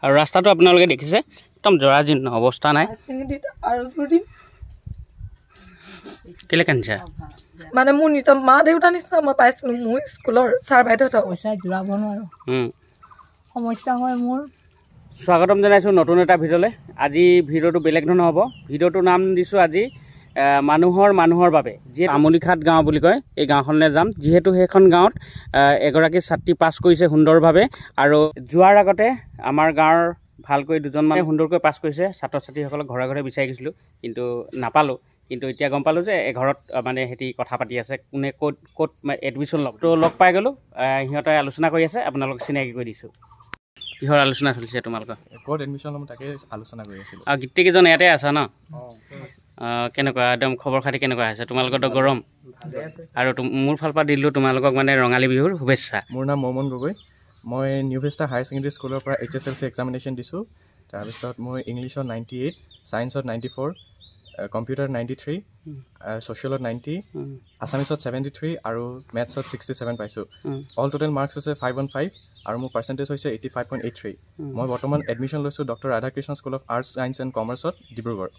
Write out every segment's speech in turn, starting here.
আৰু ৰাস্তাটো আপোনালোকে দেখিছে একদম জৰাজীৰ্ণ অৱস্থা নাই। কেলে কান্দিছা? মানে মোৰ নিজৰ মা দেউতা নিচিনা মই পাইছিলো, মোৰ স্কুলৰ ছাৰ বাইদেউহঁতক পইচা জোৰাব নোৱাৰো, সমস্যা হয় মোৰ। স্বাগতম জনাইছোঁ নতুন এটা ভিডিঅ'লৈ। আজি ভিডিঅ'টো বেলেগ ধৰণৰ হ'ব। ভিডিঅ'টোৰ নাম দিছোঁ আজি মানুহৰ বাবে, যিয়ে তামুলীঘাট গাঁও বুলি কয়। এই গাঁওখনলৈ যাম, যিহেতু সেইখন গাঁৱত এগৰাকী ছাত্ৰী পাছ কৰিছে সুন্দৰভাৱে। আৰু যোৱাৰ আগতে আমাৰ গাঁৱৰ ভালকৈ দুজনমানে সুন্দৰকৈ পাছ কৰিছে ছাত্ৰ ছাত্ৰীসকলক ঘৰে ঘৰে বিচাৰি গৈছিলোঁ, কিন্তু নাপালোঁ। কিন্তু এতিয়া গম পালোঁ যে এঘৰত মানে সিহঁতি কথা পাতি আছে, কোনে ক'ত এডমিশ্যন ল'ব। তো লগ পাই গ'লোঁ, সিহঁতে আলোচনা কৰি আছে, আপোনালোকক চিনাকি কৰি দিছোঁ। কিহৰ আলোচনা চলিছে তোমালোকৰ? ক'ত এডমিশ্যন ল'ম তাকে আলোচনা কৰি আছিলোঁ। আৰু গোটেইকেইজন ইয়াতে আছা ন? কেনেকুৱা একদম খবৰ খাতি কেনেকুৱা হৈছে? তোমালোকৰতো গৰম। আৰু মোৰ ফালৰ পৰা দিলোঁ তোমালোকক মানে ৰঙালী বিহুৰ শুভেচ্ছা। মোৰ নাম মৌমন গগৈ। মই নিউ ভিষ্টা হায়াৰ ছেকেণ্ডেৰী স্কুলৰ পৰা HSLC এক্সামিনেশ্যন দিছোঁ। তাৰপিছত মই ইংলিছত 98, ছায়েন্সত 94, কম্পিউটাৰত 93, ছ'চিয়েলত 90, আছামিছত 73 আৰু মেথছত 67 পাইছোঁ। অল টোটেল মাৰ্কছ হৈছে 515 আৰু মোৰ পাৰ্চেণ্টেজ হৈছে 85.83। মই বৰ্তমান এডমিশ্যন লৈছোঁ doctor Radhakrishna school of arts science and কমাৰ্চত ডিব্ৰুগড়,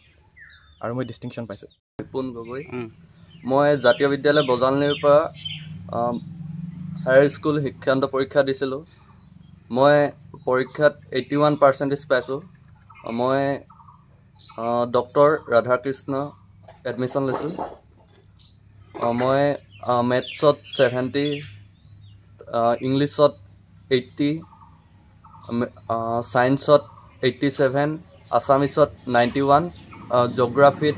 আৰু মই ডিষ্টিংশ্যন পাইছোঁ। বিপুল গগৈ। মই জাতীয় বিদ্যালয় বজালনীৰ পৰা হায়াৰ স্কুল শিক্ষান্ত পৰীক্ষা দিছিলোঁ। মই পৰীক্ষাত 81% পাইছোঁ। মই ডক্টৰ ৰাধাকৃষ্ণ এডমিশ্যন লৈছোঁ। মই মেথছত 70, ইংলিছত 80, ছায়েন্সত 87, আছামিছত 91, জিঅ'গ্ৰাফীত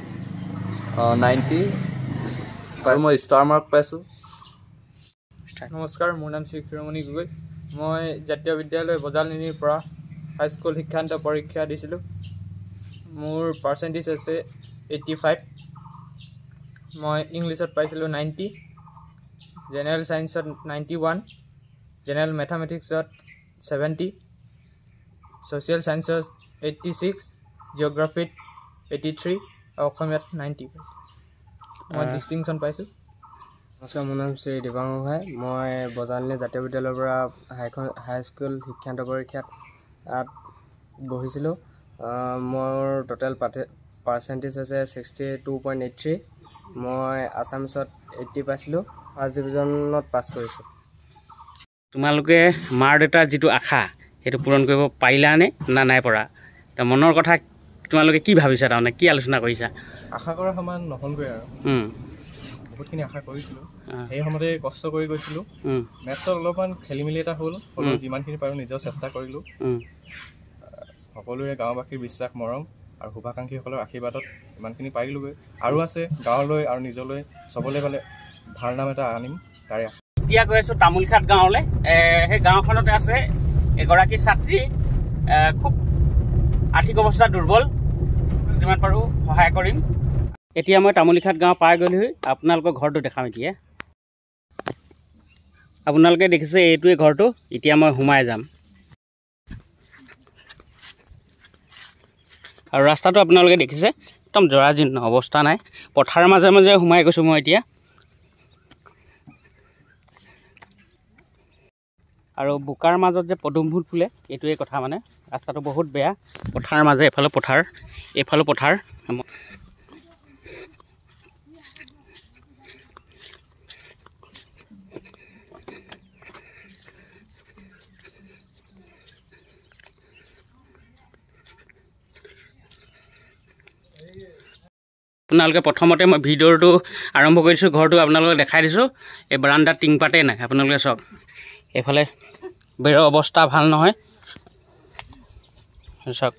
90 আৰু মই ষ্টাৰ মাৰ্ক পাইছোঁ। নমস্কাৰ, মোৰ নাম শ্ৰী ক্ষীৰমণি গগৈ। মই জাতীয় বিদ্যালয় বজালনীৰ পৰা হাইস্কুল শিক্ষান্ত পৰীক্ষা দিছিলোঁ। মোৰ পাৰ্চেণ্টেজ আছে 85। মই ইংলিছত পাইছিলোঁ 90, জেনেৰেল ছায়েন্সত 91, জেনেৰেল মেথামেটিক্সত 70, ছ'চিয়েল ছায়েন্সত 86, জিঅ'গ্ৰাফীত 83 আৰু অসমীয়াত 90 পাইছোঁ। মই ডিষ্টিংশ্যন পাইছোঁ। নমস্কাৰ, মোৰ নাম শ্ৰী দিবাংগ গোহাঁই। মই বজালনী জাতীয় বিদ্যালয়ৰ পৰা হাইস্কুল শিক্ষান্ত পৰীক্ষাত বহিছিলোঁ। মোৰ টোটেল পাৰ্চেণ্টেজ হৈছে 62.83। মই আছামিছত 80 পাইছিলোঁ। ফাৰ্ষ্ট ডিভিজনত পাছ কৰিছোঁ। তোমালোকে মাৰ দেউতাৰ যিটো আশা সেইটো পূৰণ কৰিব পাৰিলানে না নাই পৰা? মনৰ কথা তোমালোকে কি ভাবিছা, তাৰমানে কি আলোচনা কৰিছা? আশা কৰা সমান নহ'লগৈ আৰু বহুতখিনি আশা কৰিছিলোঁ। সেই সময়তে কষ্ট কৰি গৈছিলোঁ। মেথছত অলপমান খেলি মেলি এটা হ'ল, হ'লেও যিমানখিনি পাৰোঁ নিজৰ চেষ্টা কৰিলোঁ। সকলোৰে গাঁওবাসীৰ বিশ্বাস, মৰম আৰু শুভাকাংক্ষীসকলৰ আশীৰ্বাদত ইমানখিনি পাৰিলোঁগৈ। আৰু আছে গাঁৱলৈ আৰু নিজলৈ চবলৈ গ'লে ভাল নাম এটা আনিম, তাৰে আশা। এতিয়া গৈ আছোঁ তামুলঘাট গাঁৱলৈ। সেই গাঁওখনতে আছে এগৰাকী ছাত্ৰী, খুব আৰ্থিক অৱস্থা দুৰ্বল, যিমান পাৰোঁ সহায় কৰিম। এতিয়া মই তামুলীঘাট গাঁও পাই গ'লোহি, আপোনালোকৰ ঘৰটো দেখাম। এতিয়া আপোনালোকে দেখিছে এইটোৱে ঘৰটো। এতিয়া মই সোমাই যাম, আৰু ৰাস্তাটো আপোনালোকে দেখিছে একদম জৰাজীৰ্ণ অৱস্থা নাই। পথাৰৰ মাজে মাজে সোমাই গৈছোঁ মই এতিয়া। আৰু বোকাৰ মাজত যে পদুম ফুল ফুলে এইটোৱে কথা, মানে ৰাস্তাটো বহুত বেয়া। পথাৰৰ মাজে এফালে পথাৰ, এইফালে পথাৰ। আপোনালোকে প্ৰথমতে মই ভিডিঅ'টো আৰম্ভ কৰিছোঁ, ঘৰটো আপোনালোকক দেখাই দিছোঁ। এই বাৰান্দাত টিংপাতেই নাই, আপোনালোকে চাওক। এইফালে বেৰৰ অৱস্থা ভাল নহয়, চাওক।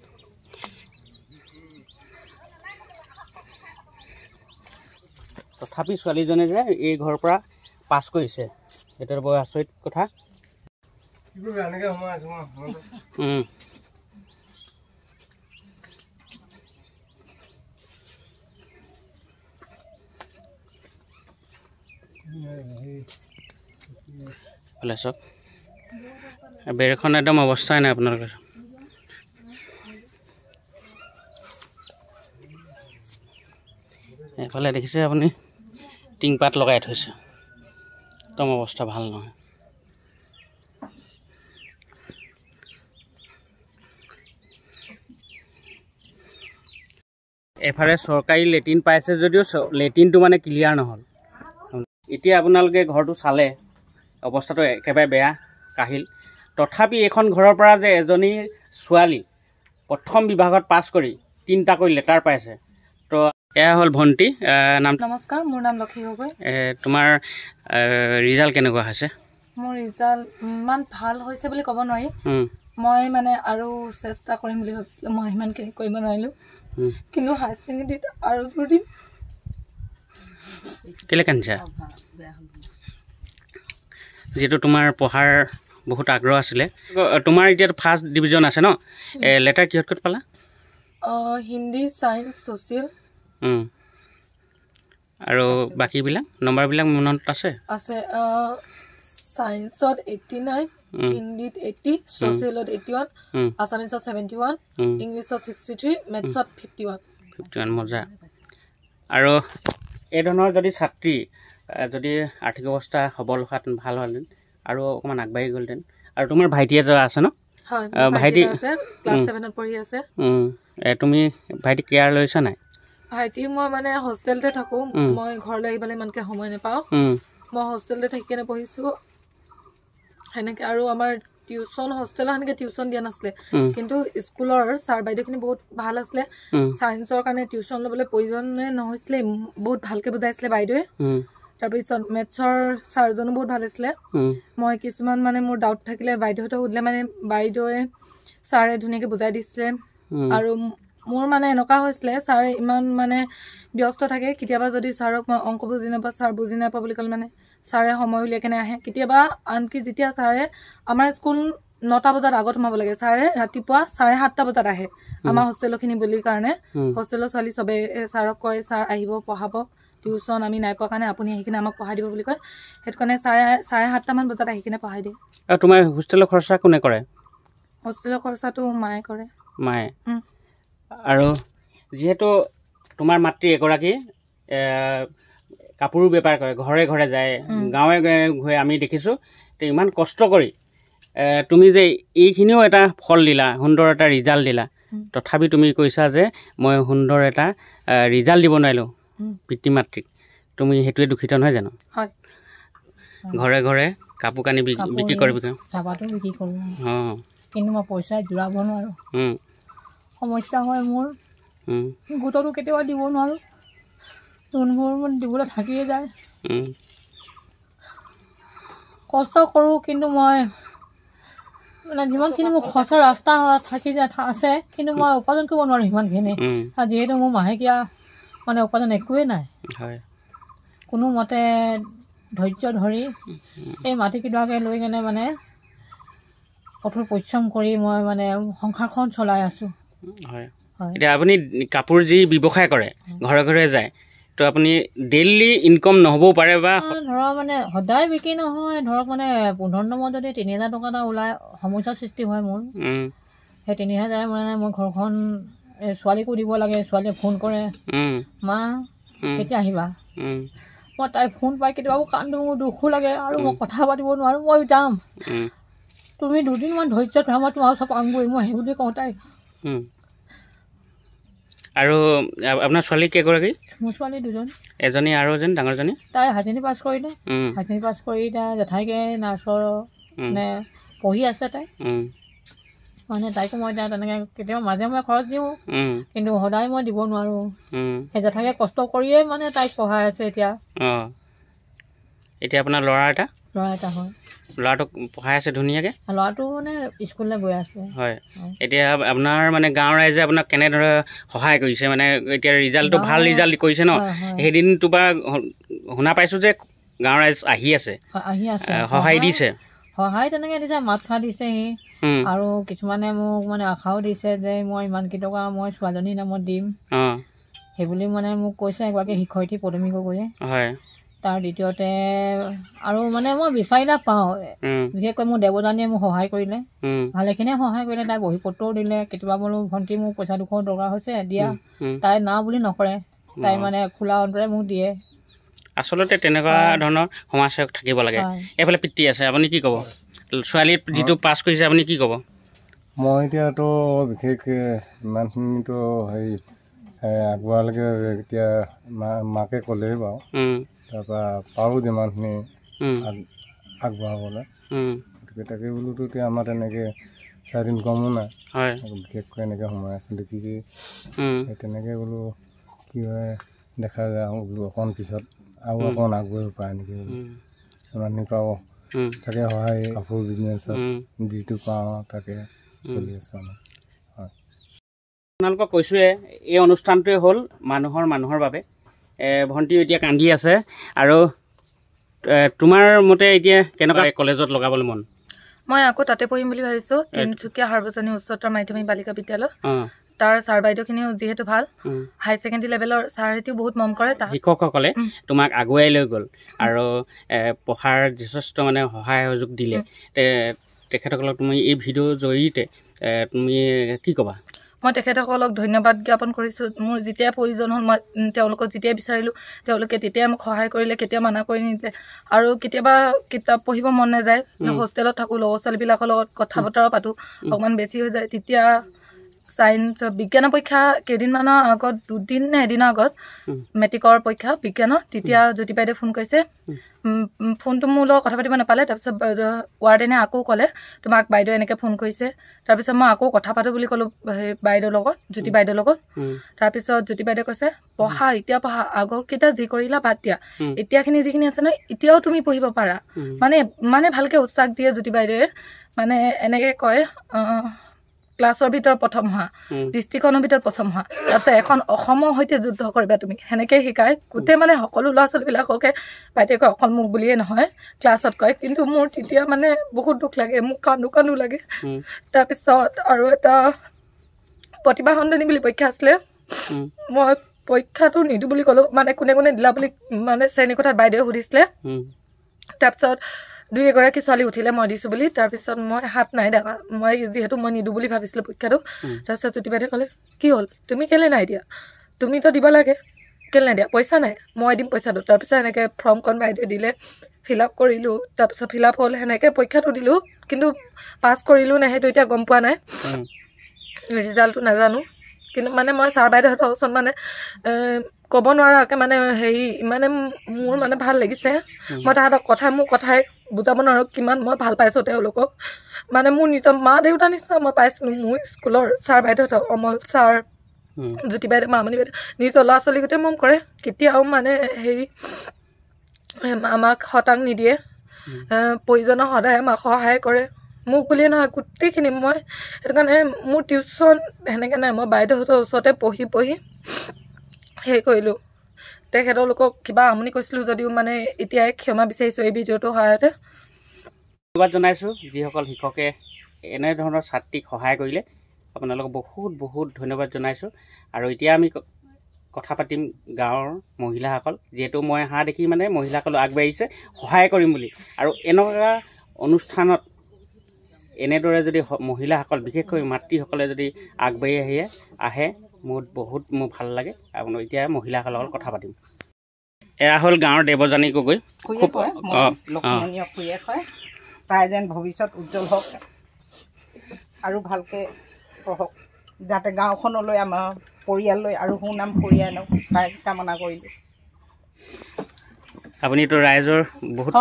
তথাপি ছোৱালীজনে যে এই ঘৰৰ পৰা পাছ কৰিছে, এইটো বৰ আচৰিত কথা। চাওক, বেৰখন একদম অৱস্থাই নাই আপোনালোকে। এইফালে দেখিছে আপুনি টিংপাত লগাই থৈছে, একদম অৱস্থা ভাল নহয়। এফালে চৰকাৰী লেট্ৰিন পাইছে যদিও লেট্ৰিনটো মানে ক্লিয়াৰ নহ'ল। এতিয়া আপোনালোকে ঘৰটো চালে অৱস্থাটো একেবাৰে বেয়া কাহিল। তথাপি এইখন ঘৰৰ পৰা যে এজনী ছোৱালী প্ৰথম বিভাগত পাছ কৰি 3টাকৈ লেটাৰ পাইছে। তো এয়া হ'ল ভণ্টি, নাম? নমস্কাৰ, মোৰ নাম লক্ষী গগৈ। তোমাৰ ৰিজাল্ট কেনেকুৱা হৈছে? মোৰ ৰিজাল্ট ইমান ভাল হৈছে বুলি ক'ব নোৱাৰি। মই মানে আৰু চেষ্টা কৰিম বুলি ভাবিছিলোঁ, মই সিমানখিনি কৰিব নোৱাৰিলোঁ, কিন্তু হায়াৰ ছেকেণ্ডেৰীত আৰু জোৰ দিম। কেলৈ কান্দিছা? যিহেতু তোমাৰ পঢ়াৰ বহুত আগ্ৰহ আছিলে। তোমাৰ এতিয়াতো ফাৰ্ষ্ট ডিভিজন আছে ন? লেটাৰ কিহত ক'ত পালা? হিন্দী, ছায়েন্স, ছ'চিয়েল আৰু বাকীবিলাক নম্বৰবিলাক মনত আছে? আছে। ছায়েন্সত 89, হিন্দীত 80, ছ'চিয়েলত 81, আছামিছত 71, ইংলিছত 63, মেথছত 51। মজা। আৰু এই ধৰণৰ যদি ছাত্ৰী যদি আৰ্থিক অৱস্থা সবল হোৱাহেঁতেন ভাল হ'লহেঁতেন আৰু অকণমান আগবাঢ়ি গ'লহেঁতেন। আৰু তোমাৰ ভাইটি এটা আছে ন? হয়, ভাইটি আছে, ক্লাছ 7ত পঢ়ি আছে। তুমি ভাইটি কেয়াৰ লৈছা নাই? ভাইটি মই মানে হোষ্টেলতে থাকোঁ, মই ঘৰলৈ আহিবলৈ ইমানকৈ সময় নাপাওঁ। মই হোষ্টেলতে থাকি কেনে পঢ়িছোঁ সেনেকৈ। আৰু আমাৰ টিউশ্যন হোষ্টেলত সেনেকৈ টিউশ্যন দিয়া নাছিলে, কিন্তু স্কুলৰ ছাৰ বাইদেউখিনি বহুত ভাল আছিলে। ছায়েন্সৰ কাৰণে টিউশ্যন ল'বলৈ প্ৰয়োজনে নহৈছিলে, বহুত ভালকৈ বুজাইছিলে বাইদেৱে। তাৰপিছত মেথছৰ ছাৰজনো বহুত ভাল আছিলে। মই কিছুমান মানে মোৰ ডাউট থাকিলে বাইদেউহঁতক সুধিলে মানে বাইদেৱে ছাৰে ধুনীয়াকৈ বুজাই দিছিলে। আৰু মোৰ মানে এনেকুৱা হৈছিলে, ছাৰে ইমান মানে ব্যস্ত থাকে, কেতিয়াবা যদি ছাৰক মই অংক বুজি নাপাওঁ, ছাৰ বুজি নাপাওঁ বুলি ক'লে মানে ছাৰে সময় উলিয়াই কেনে আহে। কেতিয়াবা আনকি যেতিয়া ছাৰে আমাৰ স্কুল 9টা বজাত আগত সোমাব লাগে, ছাৰে ৰাতিপুৱা 7:30 বজাত আহে আমাৰ হোষ্টেলৰখিনি বুলি কাৰণে। হোষ্টেলৰ ছোৱালী চবেই ছাৰক কয়, ছাৰ আহিব পঢ়াব, টিউশ্যন আমি নাই পোৱা কাৰণে আপুনি আহি কিনে আমাক পঢ়াই দিব বুলি কয়। সেইটো কাৰণে ছাৰে 7:30 বজাত আহি কিনে পঢ়াই দিয়ে। তোমাৰ হোষ্টেলৰ খৰচা কোনে কৰে? হোষ্টেলৰ খৰচাটো মায়ে কৰে। মায়ে। আৰু যিহেতু তোমাৰ মাতৃ এগৰাকী কাপোৰৰ বেপাৰ কৰে, ঘৰে ঘৰে যায়, গাঁৱে গাঁৱে গৈ আমি দেখিছোঁ। তো ইমান কষ্ট কৰি তুমি যে এইখিনিও এটা ফল দিলা, সুন্দৰ এটা ৰিজাল্ট দিলা, তথাপি তুমি কৈছা যে মই সুন্দৰ এটা ৰিজাল্ট দিব নোৱাৰিলোঁ পিতৃ মাতৃক, তুমি সেইটোৱে দুখিত নহয় জানো? হয়। ঘৰে ঘৰে কাপোৰ কানি বিক্ৰী কৰিব। চাবাটো বিক্ৰী কৰোঁ, অঁ, কিন্তু মই পইচা জোৰাব নোৱাৰোঁ। সমস্যা হয় মোৰ, গোটতো কেতিয়াবা দিব নোৱাৰোঁ, লোনবোৰ দিবলৈ থাকিয়ে যায়। কষ্ট কৰোঁ, কিন্তু মই মানে যিমানখিনি মোৰ খৰচা ৰাস্তা থাকি যায় আছে, কিন্তু মই উপাৰ্জন কৰিব নোৱাৰোঁ সিমানখিনি। যিহেতু মোৰ মাহেকীয়া মানে উপাৰ্জন একোৱেই নাই। কোনোমতে ধৈৰ্য ধৰি এই মাটিকেইডৰাকে লৈ কেনে মানে কঠোৰ পৰিশ্ৰম কৰি মই মানে সংসাৰখন চলাই আছোঁ। হয়। এতিয়া আপুনি কাপোৰ যি ব্যৱসায় কৰে, ঘৰে ঘৰে যায়, তো আপুনি ডেইলি ইনকম নহ'বও পাৰে বা ধৰক মানে সদায় বিক্ৰী নহয়, ধৰক মানে 15 নম্বৰত যদি 3000 টকা এটা ওলাই সমস্যাৰ সৃষ্টি হয় মোৰ। সেই 3000 মানে মই ঘৰখন ছোৱালীকো দিব লাগে। ছোৱালীয়ে ফোন কৰে, মা কেতিয়া আহিবা? মই তাই ফোন পাই কেতিয়াবা কান্দো, মোৰ দুখো লাগে আৰু মই কথা পাতিব নোৱাৰোঁ। মই যাম, তুমি দুদিনমান ধৈৰ্য ধৰা, মই তোমাৰ ওচৰত পামগৈ, মই সেই বুলি কওঁ তাইক। আৰু আপোনাৰ ছোৱালী কেইগৰাকী? মোৰ ছোৱালী 2জন। এজনী আৰু এজনী ডাঙৰজনী? তাই হাই ছেকেণ্ডেৰী পাছ কৰিলে। হাই ছেকেণ্ডেৰী পাছ কৰি তাই জেঠাইকে নাৰ্ছৰ মানে পঢ়ি আছে তাই। মানে তাইকো মই এতিয়া তেনেকৈ কেতিয়াবা মাজে মাজে খৰচ দিওঁ, কিন্তু সদায় মই দিব নোৱাৰোঁ। সেই জেঠাইকে কষ্ট কৰিয়ে মানে তাইক পঢ়াই আছে এতিয়া। অঁ, এতিয়া আপোনাৰ ল'ৰা এটা হয়। ল'ৰাটোক পঢ়াই আছে ধুনীয়াকৈ? ল'ৰাটো মানে স্কুললৈ গৈ আছে। হয়। এতিয়া আপোনাৰ মানে গাঁৱৰ ৰাইজে আপোনাক কেনেদৰে সহায় কৰিছে? মানে এতিয়া ৰিজাল্টটো ভাল ৰিজাল্ট কৰিছে ন? সেইদিনটো পৰা শুনা পাইছোঁ যে গাঁৱৰ ৰাইজ আহি আছে, সহায় দিছে। সহায় তেনেকৈ দিছে, মাত খা দিছেহি। আৰু কিছুমানে মোক মানে আশাও দিছে যে মই ইমানকেইটকা মই ছোৱালীজনীৰ নামত দিম, সেইবুলি মানে মোক কৈছে এগৰাকী শিক্ষয়িত্ৰী পদমী গগৈয়ে। হয়। তাৰ দ্বিতীয়তে আৰু মানে মই বিচাৰি নাপাওঁ, বিশেষকৈ মোৰ দেৱযানীয়ে মোক সহায় কৰিলে, ভালেখিনিয়ে সহায় কৰিলে। তাই বহী পত্ৰও দিলে। কেতিয়াবা বোলো ভণ্টি মোক পইচা 200 দৰকাৰ হৈছে দিয়া, তাই না বুলি নকৰে, তাই মানে খোলা অন্তৰে মোক দিয়ে। আচলতে তেনেকুৱা ধৰণৰ সমাজসেৱক থাকিব লাগে। এইফালে পিতৃ আছে, আপুনি কি ক'ব? ছোৱালী যিটো পাছ কৰিছে আপুনি কি ক'ব? মই এতিয়াতো বিশেষ ইমানখিনিতো হেৰি আগবঢ়ালৈকে এতিয়া মাকে ক'লেই বাৰু তাৰপৰা পাৰোঁ যিমানখিনি আগবঢ়াবলৈ গতিকে তাকে বোলোতো এতিয়া আমাৰ তেনেকৈ চাইড ইনকামো নাই বিশেষকৈ এনেকৈ সোমাই আছোঁ দেখিছে তেনেকৈ বোলো কি হয় দেখা যায় বোলো অকণ পিছত আৰু অকণ আগবাঢ়িব পাৰে নেকি বোলো ইমানখিনি পাওঁ তাকে সহায় কাপোৰ বিজনেছত যিটো পাওঁ তাকে চলি আছোঁ আমি হয়। আপোনালোকক কৈছোঁৱে এই অনুষ্ঠানটোৱে হ'ল মানুহৰ বাবে। ভণ্টি এতিয়া কান্দি আছে আৰু তোমাৰ মতে এতিয়া কেনেকুৱা কলেজত লগাবলৈ মন? মই আকৌ তাতে পঢ়িম বুলি ভাবিছোঁ, তিনিচুকীয়া সাৰ্বজনীন উচ্চতৰ মাধ্যমিক বালিকা বিদ্যালয়। তাৰ ছাৰ বাইদেউখিনিও যিহেতু ভাল, হাই ছেকেণ্ডেৰী লেভেলৰ ছাৰহেঁতিও বহুত মন কৰে। শিক্ষকসকলে তোমাক আগুৱাই লৈ গ'ল আৰু পঢ়াৰ যথেষ্ট মানে সহায় সহযোগ দিলে। তেখেতসকলক তুমি এই ভিডিঅ'ৰ জৰিয়তে তুমি কি ক'বা? মই তেখেতসকলক ধন্যবাদ জ্ঞাপন কৰিছোঁ। মোৰ যেতিয়াই প্ৰয়োজন হ'ল মই তেওঁলোকক যেতিয়াই বিচাৰিলোঁ তেওঁলোকে তেতিয়াই মোক সহায় কৰিলে, কেতিয়াও মানা কৰি নিদিলে। আৰু কেতিয়াবা কিতাপ পঢ়িব মন নাযায়, হোষ্টেলত থাকোঁ, ল'ৰা ছোৱালীবিলাকৰ লগত কথা বতৰা পাতোঁ, অকণমান বেছি হৈ যায়, তেতিয়া ছায়েন্স বিজ্ঞানৰ পৰীক্ষা কেইদিনমানৰ আগত, 2দিন নে এদিনৰ আগত মেট্ৰিকৰ পৰীক্ষা বিজ্ঞানৰ, তেতিয়া জ্যোতি বাইদেৱে ফোন কৰিছে। ফোনটো মোৰ লগত কথা পাতিব নাপালে। তাৰপিছত ৱাৰ্ডেনে আকৌ ক'লে তোমাক বাইদেৱে এনেকৈ ফোন কৰিছে। তাৰপিছত মই আকৌ কথা পাতোঁ বুলি ক'লোঁ সেই বাইদেউৰ লগত, জ্যোতি বাইদেউৰ লগত। তাৰপিছত জ্যোতি বাইদেৱে কৈছে পঢ়া, এতিয়া পঢ়া, আগৰকেইটা যি কৰিলা বাদ দিয়া, এতিয়াখিনি যিখিনি আছে নহয় এতিয়াও তুমি পঢ়িব পাৰা। মানে ভালকৈ উৎসাহ দিয়ে জ্যোতি বাইদেৱে। মানে এনেকৈ কয় ক্লাছৰ ভিতৰত প্ৰথম হোৱা, ডিষ্ট্ৰিক্টখনৰ ভিতৰত প্ৰথম হোৱা, তাৰপিছত এখন অসমৰ সৈতে যুদ্ধ কৰিবা তুমি, সেনেকৈ শিকায়। গোটেই মানে সকলো ল'ৰা ছোৱালীবিলাককে বাইদেৱে কয়, অকল মোক বুলিয়ে নহয় ক্লাছত কয়। কিন্তু মোৰ তেতিয়া মানে বহুত দুখ লাগে, মোক কান্দো লাগে। তাৰপিছত আৰু এটা প্ৰতিভা সন্ধানী বুলি পৰীক্ষা আছিলে, মই পৰীক্ষাটো নিদিওঁ বুলি ক'লোঁ। মানে কোনে কোনে দিলা বুলি মানে শ্ৰেণীকোঠাত বাইদেৱে সুধিছিলে। তাৰপিছত 2-এগৰাকী ছোৱালী উঠিলে মই দিছোঁ বুলি। তাৰপিছত মই হাত নাই দেখা, মই যিহেতু মই নিদিওঁ বুলি ভাবিছিলোঁ পৰীক্ষাটো। তাৰপিছত জ্যোতি বাইদেৱে ক'লে কি হ'ল তুমি কেলৈ নাই দিয়া, তুমিতো দিব লাগে, কেলৈ নাই দিয়া, পইচা নাই, মই দিম পইচাটো। তাৰপিছত এনেকৈ ফৰ্মখন বাইদেৱে দিলে, ফিল আপ কৰিলোঁ। তাৰপিছত ফিল আপ হ'ল, সেনেকৈ পৰীক্ষাটো দিলোঁ। কিন্তু পাছ কৰিলোঁ নাই সেইটো এতিয়া গম পোৱা নাই, ৰিজাল্টটো নাজানো। কিন্তু মানে মই ছাৰ বাইদেউহঁতৰ ওচৰত মানে ক'ব নোৱাৰাকৈ মানে হেৰি মানে মোৰ মানে ভাল লাগিছে। মই তাহাঁতক মোৰ কথাই বুজাব নোৱাৰোঁ কিমান মই ভাল পাইছোঁ তেওঁলোকক। মানে মোৰ নিজৰ মা দেউতাৰ নিচিনা মই পাইছিলোঁ। মোৰ স্কুলৰ ছাৰ বাইদেউহঁতক, অমল ছাৰ, জ্যোতি বাইদেউ, মামণি বাইদেউ, নিজৰ ল'ৰা ছোৱালী গোটেই মৰম কৰে। কেতিয়াও মানে হেৰি আমাক হতাশ নিদিয়ে, প্ৰয়োজনৰ সদায় আমাক সহায় কৰে। মোক বুলিয়ে নহয় গোটেইখিনি। মই সেইটো কাৰণে মোৰ টিউশ্যন সেনেকৈ নাই, মই বাইদেউহঁতৰ ওচৰতে পঢ়ি হেৰি কৰিলোঁ। তেখেতলোকক কিবা আমনি কৰিছিলোঁ যদিও মানে এতিয়াই ক্ষমা বিচাৰিছোঁ এই ভিডিঅ'টোৰ সহায়তে। ধন্যবাদ জনাইছোঁ যিসকল শিক্ষকে এনেধৰণৰ ছাত্ৰীক সহায় কৰিলে, আপোনালোকক বহুত বহুত ধন্যবাদ জনাইছোঁ। আৰু এতিয়া আমি কথা পাতিম গাঁৱৰ মহিলাসকল, যিহেতু মই অহা দেখি মানে মহিলাসকল আগবাঢ়িছে সহায় কৰিম বুলি। আৰু এনেকুৱা অনুষ্ঠানত এনেদৰে যদি মহিলাসকল, বিশেষকৈ মাতৃসকলে যদি আগবাঢ়ি আহে মোৰ ভাল লাগে। আপোনাৰ এতিয়া মহিলাসকলৰ লগত কথা পাতিম। এয়া হ'ল গাঁৱৰ দেৱজানী গগৈ, খুব লক্ষণীয় খুৰীয়েক হয়। তাই যেন ভৱিষ্যত উজ্জ্বল হওক আৰু ভালকৈ পঢ়ক, যাতে গাঁওখনলৈ আমাৰ পৰিয়াললৈ আৰু সুনাম কঢ়িয়াই আনক তাই কামনা কৰিলোঁ। আপুনিতো ৰাইজৰ বহুত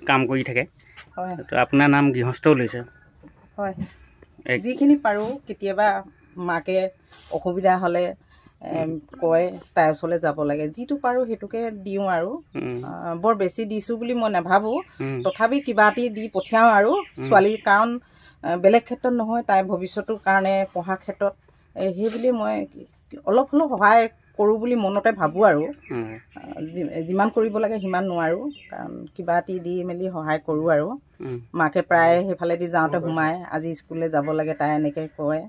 কাম কৰি থাকে, আপোনাৰ নাম গৃহস্থও লৈছে। হয়, যিখিনি পাৰোঁ কেতিয়াবা মাকে অসুবিধা হ'লে কয় তাইৰ ওচৰলৈ যাব লাগে, যিটো পাৰোঁ সেইটোকে দিওঁ। আৰু বৰ বেছি দিছোঁ বুলি মই নাভাবোঁ, তথাপি কিবা এটি দি পঠিয়াওঁ আৰু ছোৱালীৰ, কাৰণ বেলেগ ক্ষেত্ৰত নহয়, তাইৰ ভৱিষ্যতৰ কাৰণে পঢ়াৰ ক্ষেত্ৰত সেইবুলি মই অলপ হ'লেও সহায় কৰোঁ বুলি মনতে ভাবোঁ। আৰু যিমান কৰিব লাগে সিমান নোৱাৰোঁ, কাৰণ কিবা এটি দি মেলি সহায় কৰোঁ। আৰু মাকে প্ৰায় সেইফালেদি যাওঁতে সোমাই, আজি স্কুললৈ যাব লাগে, তাই এনেকৈ কয়।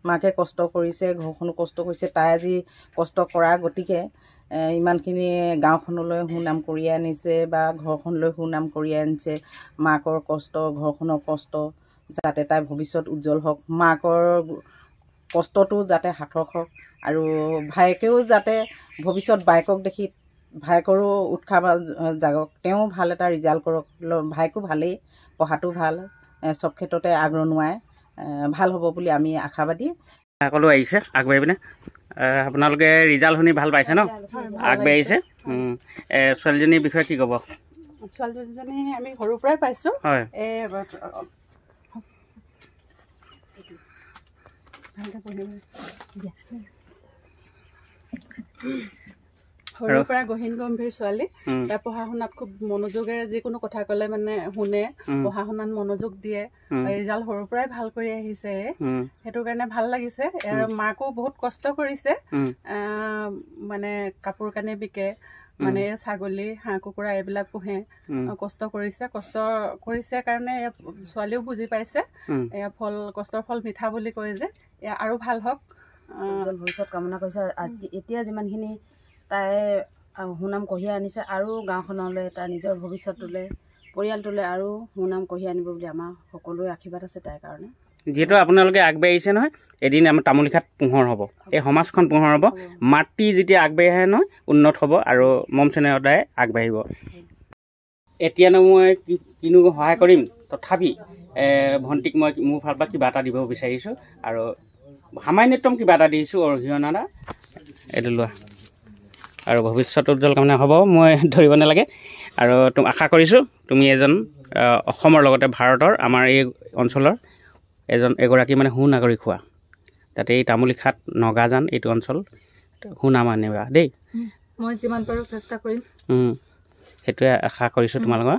মাকে কষ্ট কৰিছে, ঘৰখনো কষ্ট কৰিছে, তাই আজি কষ্ট কৰা গতিকে ইমানখিনি গাঁওখনলৈ সুনাম কঢ়িয়াই আনিছে বা ঘৰখনলৈ সুনাম কঢ়িয়াই আনিছে। মাকৰ কষ্ট, ঘৰখনৰ কষ্ট, যাতে তাইৰ ভৱিষ্যত উজ্জ্বল হওক, মাকৰ কষ্টটো যাতে সাৰ্থক হওক, আৰু ভায়েকেও যাতে ভৱিষ্যত বাইকক দেখি ভায়েকৰো উৎসাহ জাগক, তেওঁ ভাল এটা ৰিজাল্ট কৰক। ভায়েকো ভালেই, পঢ়াটো ভাল, চব ক্ষেত্ৰতে আগৰণুৱাই ভাল হ'ব বুলি আমি আশাবাদী। সকলো আহিছে আগবাঢ়ি পিনে আপোনালোকে ৰিজাল্ট শুনি ভাল পাইছে ন আগবাঢ়িছে ছোৱালীজনীৰ বিষয়ে কি ক'ব ছোৱালীজনী আমি সৰুৰ পৰাই পাইছোঁ হয় সৰুৰ পৰা গহীন গম্ভীৰ ছোৱালী তাই পঢ়া শুনাত খুব মনোযোগেৰে যিকোনো কথা ক'লে মানে শুনে পঢ়া শুনাত মনোযোগ দিয়ে ৰিজাল্ট সৰুৰ পৰাই ভাল কৰি আহিছে সেইটো কাৰণে ভাল লাগিছে আৰু মাকো বহুত কষ্ট কৰিছে মানে কাপোৰ কানি বিকে মানে ছাগলী হাঁহ কুকুৰা এইবিলাক পোহে কষ্ট কৰিছে কাৰণে ছোৱালীও বুজি পাইছে এয়া কষ্টৰ ফল মিঠা বুলি কয় যে এয়া আৰু ভাল হওক ভৱিষ্যত কামনা কৰিছে এতিয়া যিমানখিনি তাই সুনাম কঢ়িয়াই আনিছে আৰু গাঁওখনলৈ তাৰ নিজৰ ভৱিষ্যতটোলৈ পৰিয়ালটোলৈ আৰু সুনাম কঢ়িয়াই আনিব বুলি আমাৰ সকলোৰে আশীৰ্বাদ আছে তাইৰ কাৰণে যিহেতু আপোনালোকে আগবাঢ়িছে নহয় এদিন আমাৰ তামোলিখাত পোহৰ হ'ব এই সমাজখন পোহৰ হ'ব মাতৃ যেতিয়া আগবাঢ়ি আহে নহয় উন্নত হ'ব আৰু মম চেনেহতাই আগবাঢ়িব এতিয়ানো মই কিনো সহায় কৰিম তথাপি ভণ্টিক মই মোৰ ফালৰ পৰা কিবা এটা দিব বিচাৰিছোঁ আৰু সামান্যতম কিবা এটা দিছোঁ অৰিহণা এইটো লোৱা আৰু ভৱিষ্যত উজ্জ্বল কামনা হ'ব মই ধৰিব নালাগে আৰু আশা কৰিছোঁ তুমি এজন অসমৰ লগতে ভাৰতৰ আমাৰ এই অঞ্চলৰ এগৰাকী মানে সুনাগৰিক হোৱা যাতে এই তামোলিখাত নগাজান এইটো অঞ্চল সুনাম আনিবা দেই মই যিমান পাৰোঁ চেষ্টা কৰিম সেইটোৱে আশা কৰিছোঁ তোমালোকৰ